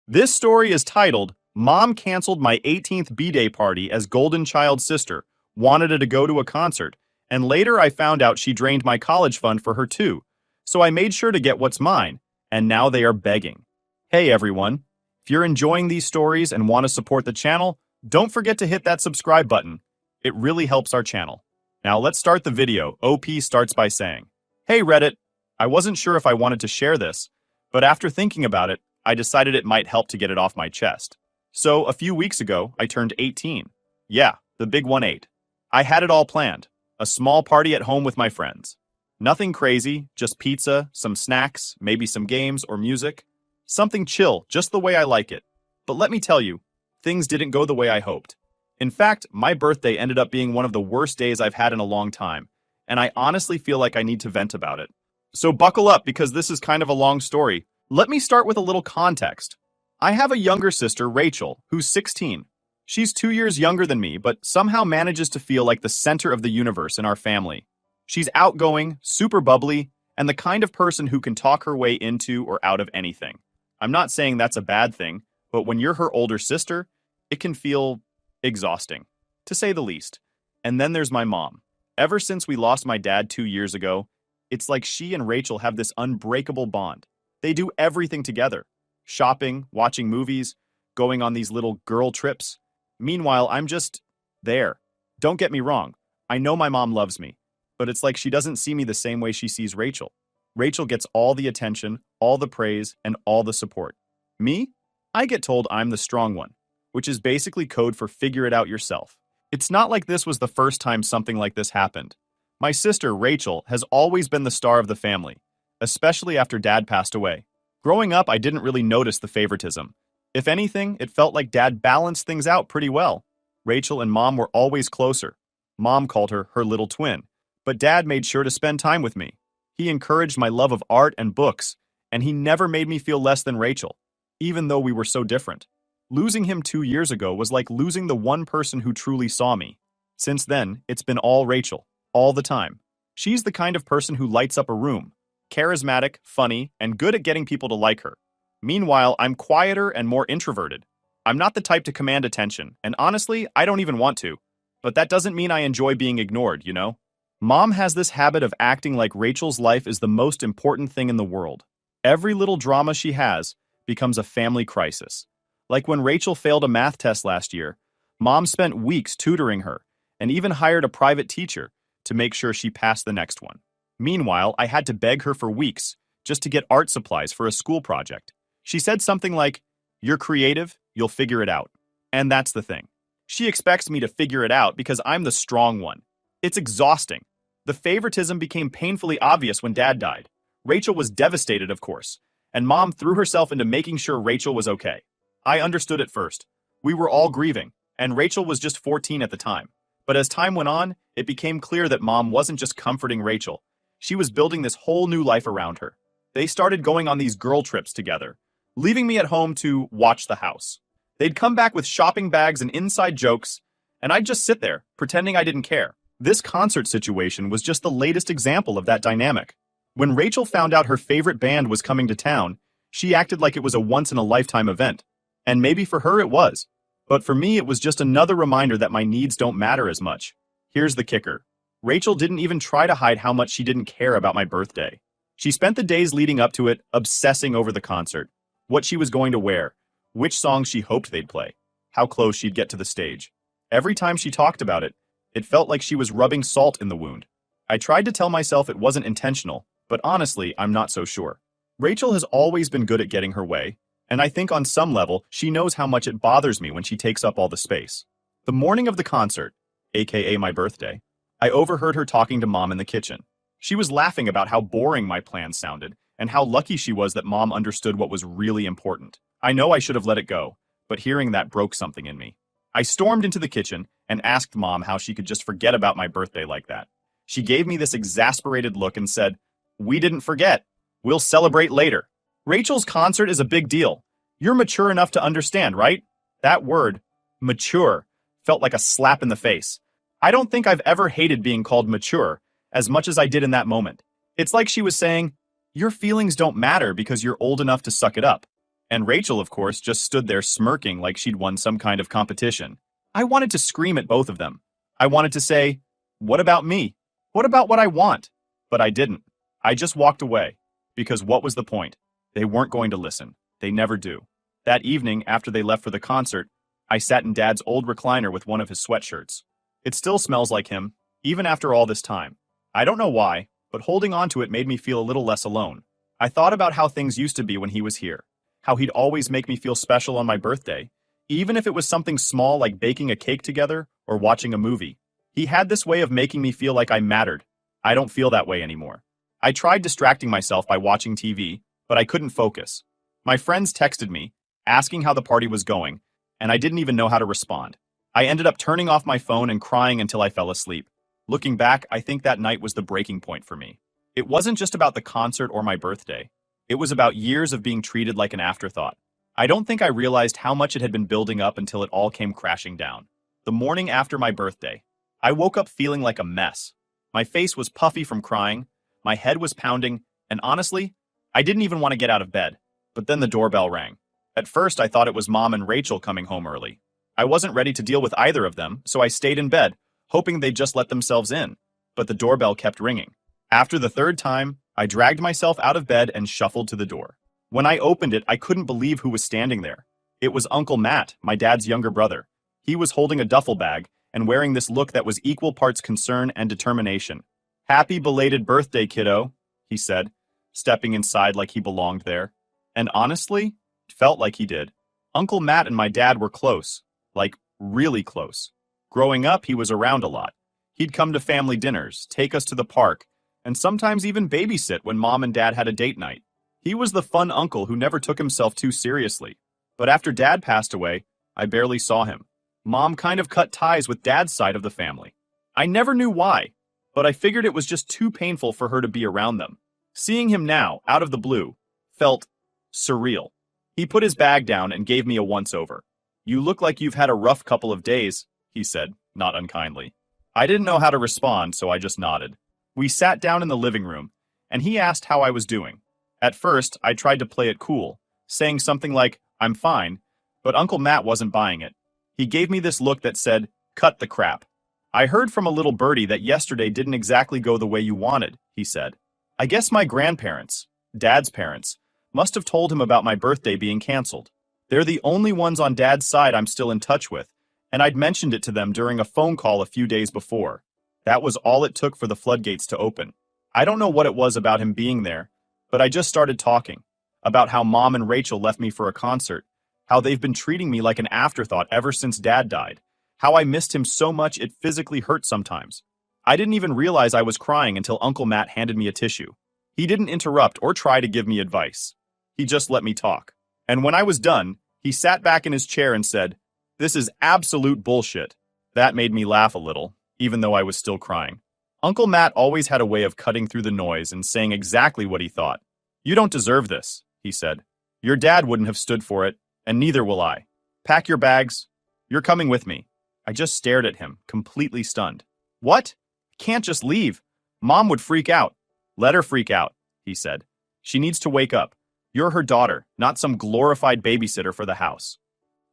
This story is titled, Mom Canceled My 18th B-Day Party as Golden Child's Sister, Wanted to go to a concert, and later I found out she drained my college fund for her too. So I made sure to get what's mine, and now they are begging. Hey everyone, if you're enjoying these stories and want to support the channel, don't forget to hit that subscribe button. It really helps our channel. Now let's start the video. OP starts by saying, Hey Reddit, I wasn't sure if I wanted to share this, but after thinking about it, I decided it might help to get it off my chest. So a few weeks ago, I turned 18. Yeah, the big 1-8. I had it all planned. A small party at home with my friends. Nothing crazy, just pizza, some snacks, maybe some games or music. Something chill, just the way I like it. But let me tell you, things didn't go the way I hoped. In fact, my birthday ended up being one of the worst days I've had in a long time, and I honestly feel like I need to vent about it. So buckle up because this is kind of a long story. Let me start with a little context. I have a younger sister, Rachel, who's 16. She's 2 years younger than me, but somehow manages to feel like the center of the universe in our family. She's outgoing, super bubbly, and the kind of person who can talk her way into or out of anything. I'm not saying that's a bad thing, but when you're her older sister, it can feel exhausting, to say the least. And then there's my mom. Ever since we lost my dad 2 years ago, it's like she and Rachel have this unbreakable bond. They do everything together. Shopping, watching movies, going on these little girl trips. Meanwhile, I'm just there. Don't get me wrong. I know my mom loves me, but it's like she doesn't see me the same way she sees Rachel. Rachel gets all the attention, all the praise, and all the support. Me? I get told I'm the strong one, which is basically code for figure it out yourself. It's not like this was the first time something like this happened. My sister, Rachel, has always been the star of the family, especially after Dad passed away. Growing up, I didn't really notice the favoritism. If anything, it felt like Dad balanced things out pretty well. Rachel and Mom were always closer. Mom called her her little twin, but Dad made sure to spend time with me. He encouraged my love of art and books, and he never made me feel less than Rachel, even though we were so different. Losing him 2 years ago was like losing the one person who truly saw me. Since then, it's been all Rachel, all the time. She's the kind of person who lights up a room. Charismatic, funny, and good at getting people to like her. Meanwhile, I'm quieter and more introverted. I'm not the type to command attention, and honestly, I don't even want to. But that doesn't mean I enjoy being ignored, you know? Mom has this habit of acting like Rachel's life is the most important thing in the world. Every little drama she has becomes a family crisis. Like when Rachel failed a math test last year, Mom spent weeks tutoring her and even hired a private teacher to make sure she passed the next one. Meanwhile, I had to beg her for weeks just to get art supplies for a school project. She said something like, "You're creative, you'll figure it out." And that's the thing. She expects me to figure it out because I'm the strong one. It's exhausting. The favoritism became painfully obvious when Dad died. Rachel was devastated, of course, and Mom threw herself into making sure Rachel was okay. I understood at first. We were all grieving, and Rachel was just 14 at the time. But as time went on, it became clear that Mom wasn't just comforting Rachel. She was building this whole new life around her. They started going on these girl trips together, leaving me at home to watch the house. They'd come back with shopping bags and inside jokes, and I'd just sit there, pretending I didn't care. This concert situation was just the latest example of that dynamic. When Rachel found out her favorite band was coming to town, she acted like it was a once-in-a-lifetime event. And maybe for her it was. But for me, it was just another reminder that my needs don't matter as much. Here's the kicker. Rachel didn't even try to hide how much she didn't care about my birthday. She spent the days leading up to it obsessing over the concert, what she was going to wear, which songs she hoped they'd play, how close she'd get to the stage. Every time she talked about it, it felt like she was rubbing salt in the wound. I tried to tell myself it wasn't intentional, but honestly, I'm not so sure. Rachel has always been good at getting her way, and I think on some level, she knows how much it bothers me when she takes up all the space. The morning of the concert, aka my birthday, I overheard her talking to Mom in the kitchen. She was laughing about how boring my plans sounded, and how lucky she was that Mom understood what was really important. I know I should have let it go, but hearing that broke something in me. I stormed into the kitchen and asked Mom how she could just forget about my birthday like that. She gave me this exasperated look and said, "We didn't forget. We'll celebrate later." Rachel's concert is a big deal. You're mature enough to understand, right? That word, mature, felt like a slap in the face. I don't think I've ever hated being called mature as much as I did in that moment. It's like she was saying, your feelings don't matter because you're old enough to suck it up. And Rachel, of course, just stood there smirking like she'd won some kind of competition. I wanted to scream at both of them. I wanted to say, "What about me? What about what I want?" But I didn't. I just walked away. Because what was the point? They weren't going to listen. They never do. That evening, after they left for the concert, I sat in Dad's old recliner with one of his sweatshirts. It still smells like him, even after all this time. I don't know why, but holding on to it made me feel a little less alone. I thought about how things used to be when he was here, how he'd always make me feel special on my birthday, even if it was something small like baking a cake together or watching a movie. He had this way of making me feel like I mattered. I don't feel that way anymore. I tried distracting myself by watching TV, but I couldn't focus. My friends texted me, asking how the party was going, and I didn't even know how to respond. I ended up turning off my phone and crying until I fell asleep. Looking back, I think that night was the breaking point for me. It wasn't just about the concert or my birthday. It was about years of being treated like an afterthought. I don't think I realized how much it had been building up until it all came crashing down. The morning after my birthday, I woke up feeling like a mess. My face was puffy from crying, my head was pounding, and honestly, I didn't even want to get out of bed. But then the doorbell rang. At first, I thought it was Mom and Rachel coming home early. I wasn't ready to deal with either of them, so I stayed in bed, hoping they'd just let themselves in. But the doorbell kept ringing. After the third time, I dragged myself out of bed and shuffled to the door. When I opened it, I couldn't believe who was standing there. It was Uncle Matt, my dad's younger brother. He was holding a duffel bag and wearing this look that was equal parts concern and determination. "Happy belated birthday, kiddo," he said, stepping inside like he belonged there. And honestly, it felt like he did. Uncle Matt and my dad were close, like really close. Growing up, he was around a lot. He'd come to family dinners, take us to the park, and sometimes even babysit when Mom and Dad had a date night. He was the fun uncle who never took himself too seriously. But after Dad passed away, I barely saw him. Mom kind of cut ties with Dad's side of the family. I never knew why, but I figured it was just too painful for her to be around them. Seeing him now, out of the blue, felt surreal. He put his bag down and gave me a once-over. "You look like you've had a rough couple of days," he said, not unkindly. I didn't know how to respond, so I just nodded. We sat down in the living room, and he asked how I was doing. At first, I tried to play it cool, saying something like, "I'm fine," but Uncle Matt wasn't buying it. He gave me this look that said, "Cut the crap." "I heard from a little birdie that yesterday didn't exactly go the way you wanted," he said. I guess my grandparents, Dad's parents, must have told him about my birthday being canceled. They're the only ones on Dad's side I'm still in touch with, and I'd mentioned it to them during a phone call a few days before. That was all it took for the floodgates to open. I don't know what it was about him being there, but I just started talking about how Mom and Rachel left me for a concert, how they've been treating me like an afterthought ever since Dad died, how I missed him so much it physically hurt sometimes. I didn't even realize I was crying until Uncle Matt handed me a tissue. He didn't interrupt or try to give me advice. He just let me talk. And when I was done, he sat back in his chair and said, "This is absolute bullshit." That made me laugh a little, even though I was still crying. Uncle Matt always had a way of cutting through the noise and saying exactly what he thought. "You don't deserve this," he said. "Your dad wouldn't have stood for it, and neither will I. Pack your bags. You're coming with me." I just stared at him, completely stunned. "What? Can't just leave. Mom would freak out." "Let her freak out," he said. "She needs to wake up. You're her daughter, not some glorified babysitter for the house."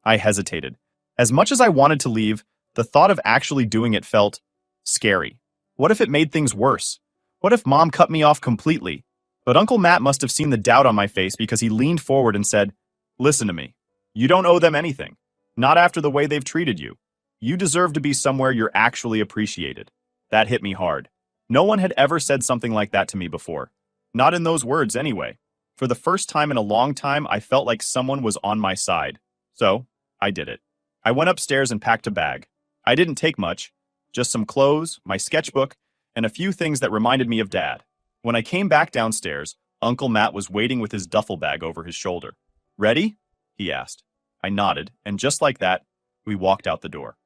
I hesitated. As much as I wanted to leave, the thought of actually doing it felt scary. What if it made things worse? What if Mom cut me off completely? But Uncle Matt must have seen the doubt on my face because he leaned forward and said, "Listen to me. You don't owe them anything. Not after the way they've treated you. You deserve to be somewhere you're actually appreciated." That hit me hard. No one had ever said something like that to me before. Not in those words, anyway. For the first time in a long time, I felt like someone was on my side. So, I did it. I went upstairs and packed a bag. I didn't take much. Just some clothes, my sketchbook, and a few things that reminded me of Dad. When I came back downstairs, Uncle Matt was waiting with his duffel bag over his shoulder. "Ready?" he asked. I nodded, and just like that, we walked out the door.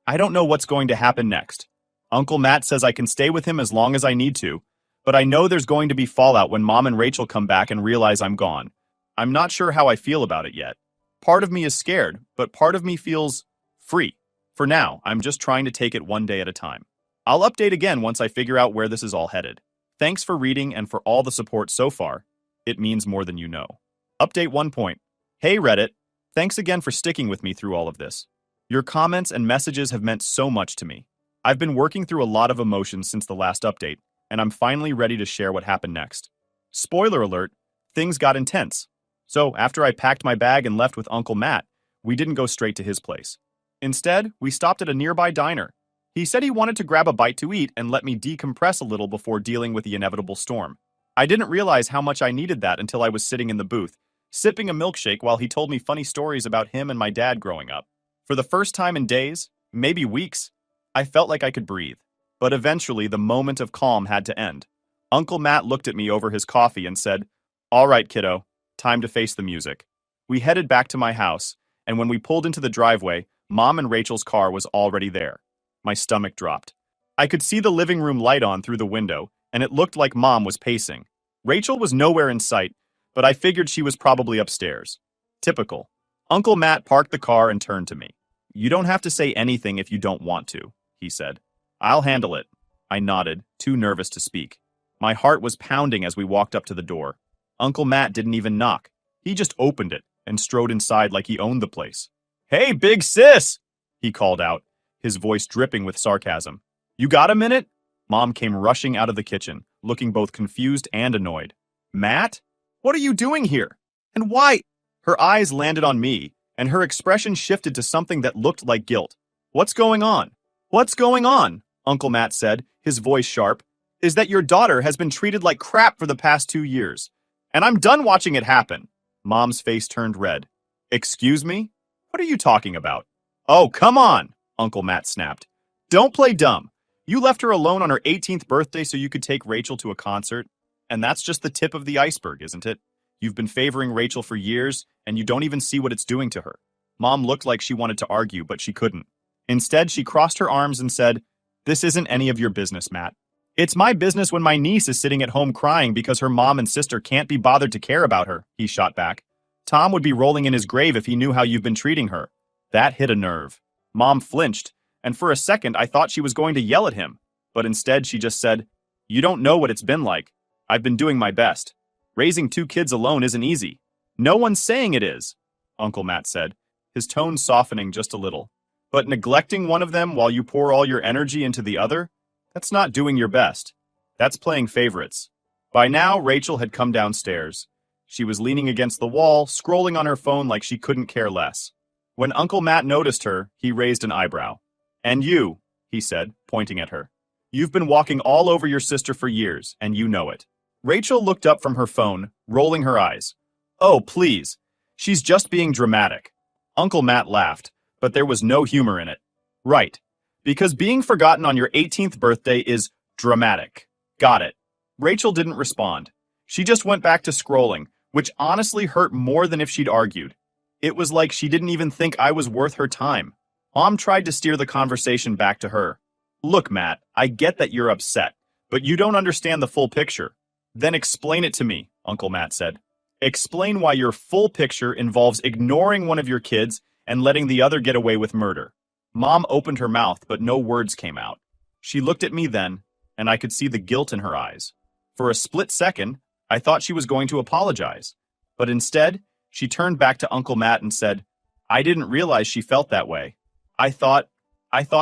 I don't know what's going to happen next. Uncle Matt says I can stay with him as long as I need to, but I know there's going to be fallout when Mom and Rachel come back and realize I'm gone. I'm not sure how I feel about it yet. Part of me is scared, but part of me feels free. For now, I'm just trying to take it one day at a time. I'll update again once I figure out where this is all headed. Thanks for reading and for all the support so far. It means more than you know. Update 1 point. Hey Reddit, thanks again for sticking with me through all of this. Your comments and messages have meant so much to me. I've been working through a lot of emotions since the last update, and I'm finally ready to share what happened next. Spoiler alert, things got intense. So after I packed my bag and left with Uncle Matt, we didn't go straight to his place. Instead, we stopped at a nearby diner. He said he wanted to grab a bite to eat and let me decompress a little before dealing with the inevitable storm. I didn't realize how much I needed that until I was sitting in the booth, sipping a milkshake while he told me funny stories about him and my dad growing up. For the first time in days, maybe weeks, I felt like I could breathe. But eventually, the moment of calm had to end. Uncle Matt looked at me over his coffee and said, "All right, kiddo, time to face the music." We headed back to my house, and when we pulled into the driveway, Mom and Rachel's car was already there. My stomach dropped. I could see the living room light on through the window, and it looked like Mom was pacing. Rachel was nowhere in sight, but I figured she was probably upstairs. Typical. Uncle Matt parked the car and turned to me. "You don't have to say anything if you don't want to," he said. "I'll handle it." I nodded, too nervous to speak. My heart was pounding as we walked up to the door. Uncle Matt didn't even knock. He just opened it and strode inside like he owned the place. "Hey, big sis!" he called out, his voice dripping with sarcasm. "You got a minute?" Mom came rushing out of the kitchen, looking both confused and annoyed. "Matt? What are you doing here? And why?" Her eyes landed on me, and her expression shifted to something that looked like guilt. "What's going on?" "What's going on?" Uncle Matt said, his voice sharp, "is that your daughter has been treated like crap for the past 2 years. And I'm done watching it happen." Mom's face turned red. "Excuse me? What are you talking about?" "Oh, come on," Uncle Matt snapped. "Don't play dumb. You left her alone on her 18th birthday so you could take Rachel to a concert. And that's just the tip of the iceberg, isn't it? You've been favoring Rachel for years, and you don't even see what it's doing to her." Mom looked like she wanted to argue, but she couldn't. Instead, she crossed her arms and said, "This isn't any of your business, Matt. It's my business when my niece is sitting at home crying because her mom and sister can't be bothered to care about her," he shot back. "Tom would be rolling in his grave if he knew how you've been treating her." That hit a nerve. Mom flinched, and for a second I thought she was going to yell at him. But instead she just said, "You don't know what it's been like. I've been doing my best. Raising 2 kids alone isn't easy." "No one's saying it is," Uncle Matt said, his tone softening just a little. "But neglecting one of them while you pour all your energy into the other? That's not doing your best. That's playing favorites." By now, Rachel had come downstairs. She was leaning against the wall, scrolling on her phone like she couldn't care less. When Uncle Matt noticed her, he raised an eyebrow. "And you," he said, pointing at her. "You've been walking all over your sister for years, and you know it." Rachel looked up from her phone, rolling her eyes. "Oh, please. She's just being dramatic." Uncle Matt laughed, but there was no humor in it. "Right. Because being forgotten on your 18th birthday is dramatic. Got it." Rachel didn't respond. She just went back to scrolling, which honestly hurt more than if she'd argued. It was like she didn't even think I was worth her time. Mom tried to steer the conversation back to her. "Look, Matt, I get that you're upset, but you don't understand the full picture." "Then explain it to me," Uncle Matt said. "Explain why your full picture involves ignoring one of your kids and letting the other get away with murder." Mom opened her mouth, but no words came out. She looked at me then, and I could see the guilt in her eyes. For a split second, I thought she was going to apologize. But instead, she turned back to Uncle Matt and said, "I didn't realize she felt that way. I thought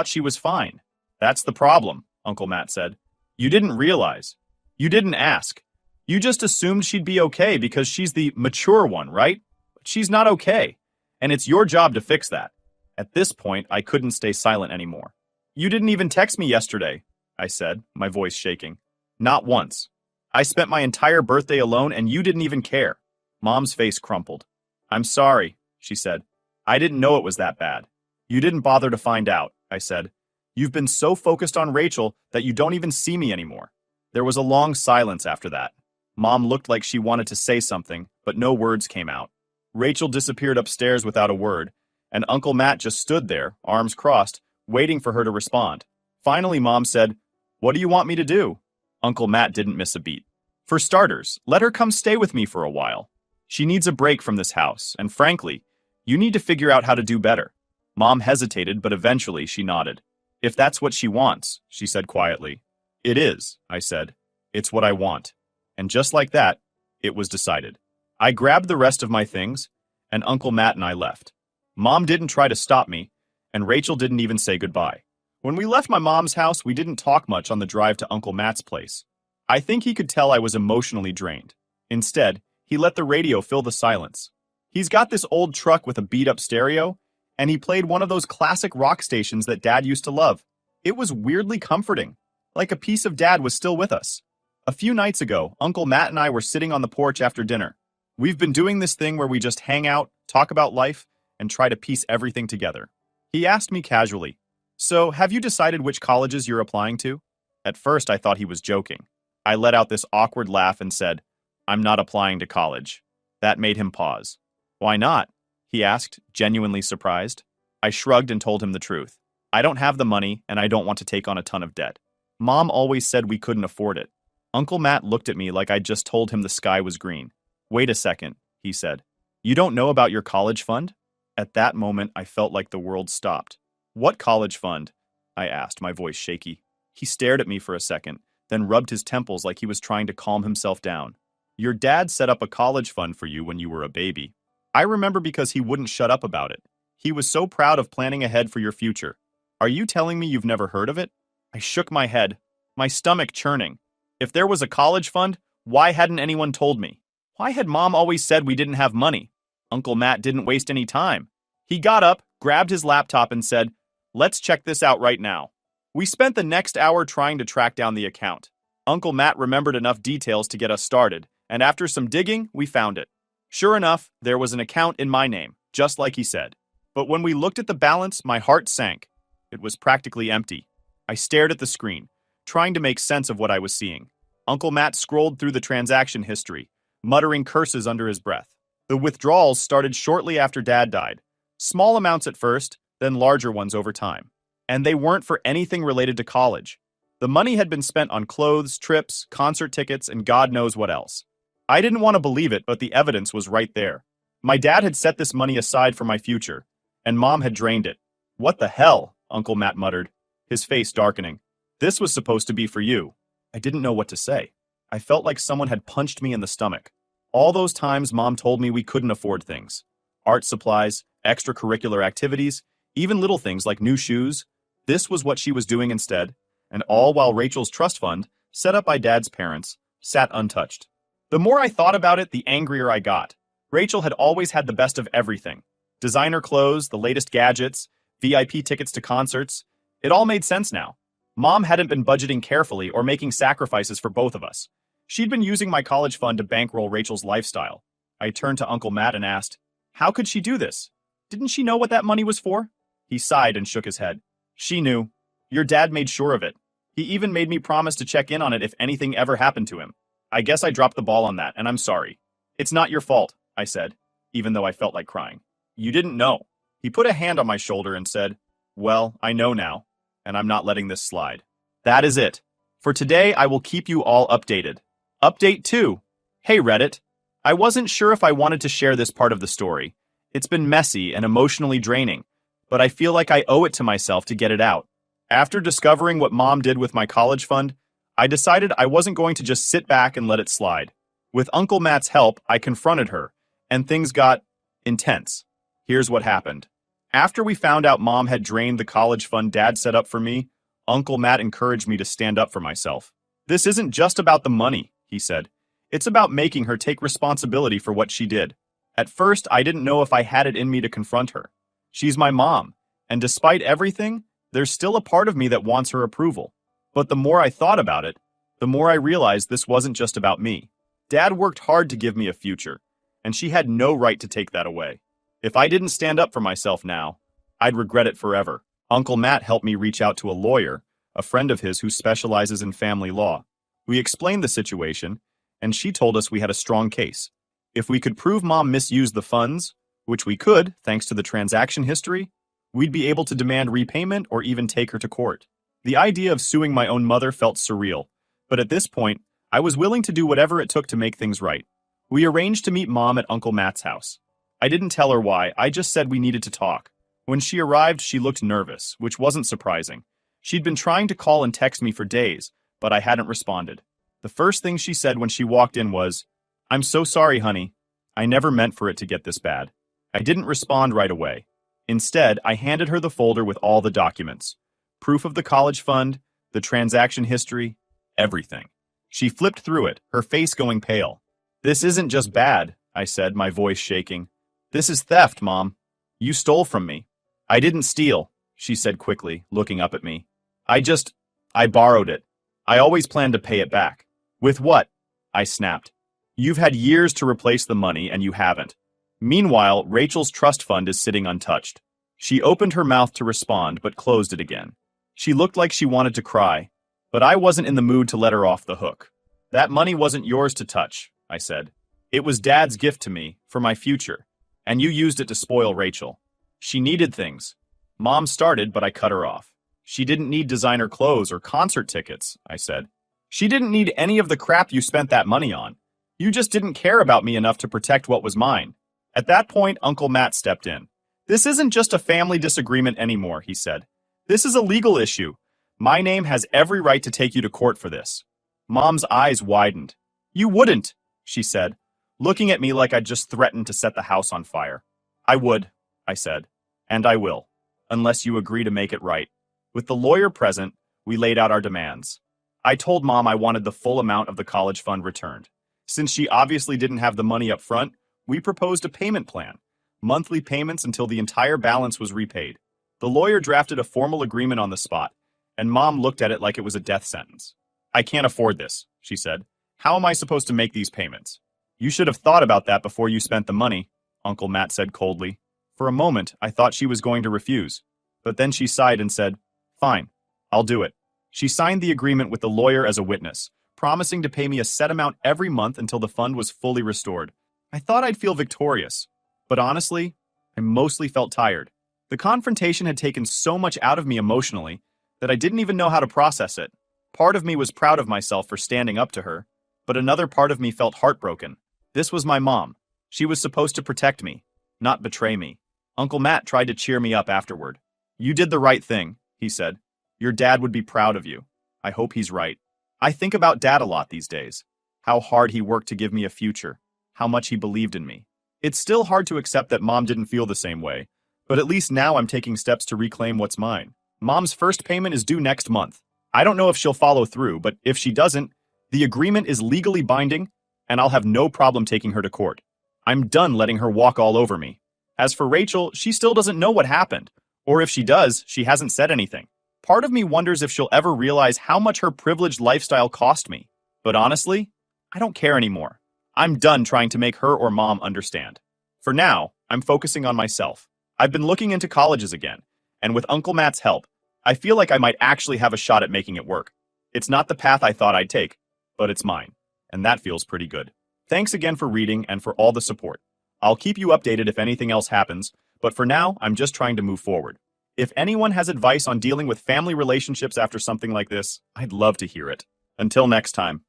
she was fine." "That's the problem," Uncle Matt said. "You didn't realize. You didn't ask. You just assumed she'd be okay because she's the mature one, right? But she's not okay, and it's your job to fix that." At this point, I couldn't stay silent anymore. "You didn't even text me yesterday," I said, my voice shaking. "Not once. I spent my entire birthday alone and you didn't even care." Mom's face crumpled. "I'm sorry," she said. "I didn't know it was that bad." "You didn't bother to find out," I said. "You've been so focused on Rachel that you don't even see me anymore." There was a long silence after that. Mom looked like she wanted to say something, but no words came out. Rachel disappeared upstairs without a word, and Uncle Matt just stood there, arms crossed, waiting for her to respond. Finally, Mom said, "What do you want me to do?" Uncle Matt didn't miss a beat. "For starters, let her come stay with me for a while. She needs a break from this house, and frankly, you need to figure out how to do better." Mom hesitated, but eventually she nodded. "If that's what she wants," she said quietly. "It is," I said. "It's what I want." And just like that, it was decided. I grabbed the rest of my things, and Uncle Matt and I left. Mom didn't try to stop me, and Rachel didn't even say goodbye. When we left my mom's house, we didn't talk much on the drive to Uncle Matt's place. I think he could tell I was emotionally drained. Instead, he let the radio fill the silence. He's got this old truck with a beat-up stereo, and he played one of those classic rock stations that Dad used to love. It was weirdly comforting, like a piece of Dad was still with us. A few nights ago, Uncle Matt and I were sitting on the porch after dinner. We've been doing this thing where we just hang out, talk about life, and try to piece everything together. He asked me casually, "So, have you decided which colleges you're applying to?" At first, I thought he was joking. I let out this awkward laugh and said, "I'm not applying to college." That made him pause. "Why not?" he asked, genuinely surprised. I shrugged and told him the truth. I don't have the money, and I don't want to take on a ton of debt. Mom always said we couldn't afford it. Uncle Matt looked at me like I'd just told him the sky was green. "Wait a second," he said. "You don't know about your college fund?" At that moment, I felt like the world stopped. "What college fund?" I asked, my voice shaky. He stared at me for a second, then rubbed his temples like he was trying to calm himself down. "Your dad set up a college fund for you when you were a baby." I remember because he wouldn't shut up about it. He was so proud of planning ahead for your future. "Are you telling me you've never heard of it?" I shook my head, my stomach churning. If there was a college fund, why hadn't anyone told me? Why had Mom always said we didn't have money? Uncle Matt didn't waste any time. He got up, grabbed his laptop, and said, "Let's check this out right now." We spent the next hour trying to track down the account. Uncle Matt remembered enough details to get us started, and after some digging, we found it. Sure enough, there was an account in my name, just like he said. But when we looked at the balance, my heart sank. It was practically empty. I stared at the screen, trying to make sense of what I was seeing. Uncle Matt scrolled through the transaction history, muttering curses under his breath. The withdrawals started shortly after Dad died. Small amounts at first, then larger ones over time. And they weren't for anything related to college. The money had been spent on clothes, trips, concert tickets, and God knows what else. I didn't want to believe it, but the evidence was right there. My dad had set this money aside for my future, and Mom had drained it. "What the hell?" Uncle Matt muttered, his face darkening. "This was supposed to be for you." I didn't know what to say. I felt like someone had punched me in the stomach. All those times Mom told me we couldn't afford things. Art supplies, extracurricular activities, even little things like new shoes. This was what she was doing instead, and all while Rachel's trust fund, set up by Dad's parents, sat untouched. The more I thought about it, the angrier I got. Rachel had always had the best of everything. Designer clothes, the latest gadgets, VIP tickets to concerts. It all made sense now. Mom hadn't been budgeting carefully or making sacrifices for both of us. She'd been using my college fund to bankroll Rachel's lifestyle. I turned to Uncle Matt and asked, "How could she do this? Didn't she know what that money was for?" He sighed and shook his head. "She knew. Your dad made sure of it. He even made me promise to check in on it if anything ever happened to him. I guess I dropped the ball on that, and I'm sorry." "It's not your fault," I said, even though I felt like crying. "You didn't know." He put a hand on my shoulder and said, "Well, I know now, and I'm not letting this slide." That is it. For today, I will keep you all updated. Update 2. Hey Reddit. I wasn't sure if I wanted to share this part of the story. It's been messy and emotionally draining, but I feel like I owe it to myself to get it out. After discovering what Mom did with my college fund, I decided I wasn't going to just sit back and let it slide. With Uncle Matt's help, I confronted her, and things got intense. Here's what happened. After we found out Mom had drained the college fund Dad set up for me, Uncle Matt encouraged me to stand up for myself. "This isn't just about the money," he said. "It's about making her take responsibility for what she did." At first, I didn't know if I had it in me to confront her. She's my mom, and despite everything, there's still a part of me that wants her approval. But the more I thought about it, the more I realized this wasn't just about me. Dad worked hard to give me a future, and she had no right to take that away. If I didn't stand up for myself now, I'd regret it forever. Uncle Matt helped me reach out to a lawyer, a friend of his who specializes in family law. We explained the situation, and she told us we had a strong case. If we could prove Mom misused the funds, which we could, thanks to the transaction history, we'd be able to demand repayment or even take her to court. The idea of suing my own mother felt surreal, but at this point, I was willing to do whatever it took to make things right. We arranged to meet Mom at Uncle Matt's house. I didn't tell her why, I just said we needed to talk. When she arrived, she looked nervous, which wasn't surprising. She'd been trying to call and text me for days, but I hadn't responded. The first thing she said when she walked in was, "I'm so sorry, honey. I never meant for it to get this bad. I didn't respond right away. Instead, I handed her the folder with all the documents. Proof of the college fund, the transaction history, everything. She flipped through it, her face going pale. "This isn't just bad," I said, my voice shaking. "This is theft, Mom. You stole from me." "I didn't steal," she said quickly, looking up at me. I borrowed it. I always planned to pay it back." "With what?" I snapped. "You've had years to replace the money and you haven't." Meanwhile, Rachel's trust fund is sitting untouched. She opened her mouth to respond but closed it again. She looked like she wanted to cry, but I wasn't in the mood to let her off the hook. "That money wasn't yours to touch," I said. "It was Dad's gift to me, for my future, and you used it to spoil Rachel. She needed things." Mom started, but I cut her off. "She didn't need designer clothes or concert tickets," I said. "She didn't need any of the crap you spent that money on. You just didn't care about me enough to protect what was mine." At that point, Uncle Matt stepped in. "This isn't just a family disagreement anymore," he said. "This is a legal issue. My name has every right to take you to court for this." Mom's eyes widened. "You wouldn't," she said, looking at me like I'd just threatened to set the house on fire. "I would," I said, "and I will, unless you agree to make it right." With the lawyer present, we laid out our demands. I told Mom I wanted the full amount of the college fund returned. Since she obviously didn't have the money up front, we proposed a payment plan, monthly payments until the entire balance was repaid. The lawyer drafted a formal agreement on the spot, and Mom looked at it like it was a death sentence. "I can't afford this," she said. "How am I supposed to make these payments?" "You should have thought about that before you spent the money," Uncle Matt said coldly. For a moment, I thought she was going to refuse, but then she sighed and said, "Fine, I'll do it." She signed the agreement with the lawyer as a witness, promising to pay me a set amount every month until the fund was fully restored. I thought I'd feel victorious, but honestly, I mostly felt tired. The confrontation had taken so much out of me emotionally that I didn't even know how to process it. Part of me was proud of myself for standing up to her, but another part of me felt heartbroken. This was my mom. She was supposed to protect me, not betray me. Uncle Matt tried to cheer me up afterward. "You did the right thing," he said. "Your dad would be proud of you." I hope he's right. I think about Dad a lot these days. How hard he worked to give me a future. How much he believed in me. It's still hard to accept that Mom didn't feel the same way, but at least now I'm taking steps to reclaim what's mine. Mom's first payment is due next month. I don't know if she'll follow through, but if she doesn't, the agreement is legally binding, and I'll have no problem taking her to court. I'm done letting her walk all over me. As for Rachel, she still doesn't know what happened, or if she does, she hasn't said anything. Part of me wonders if she'll ever realize how much her privileged lifestyle cost me. But honestly, I don't care anymore. I'm done trying to make her or Mom understand. For now, I'm focusing on myself. I've been looking into colleges again, and with Uncle Matt's help, I feel like I might actually have a shot at making it work. It's not the path I thought I'd take, but it's mine, and that feels pretty good. Thanks again for reading and for all the support. I'll keep you updated if anything else happens, but for now, I'm just trying to move forward. If anyone has advice on dealing with family relationships after something like this, I'd love to hear it. Until next time.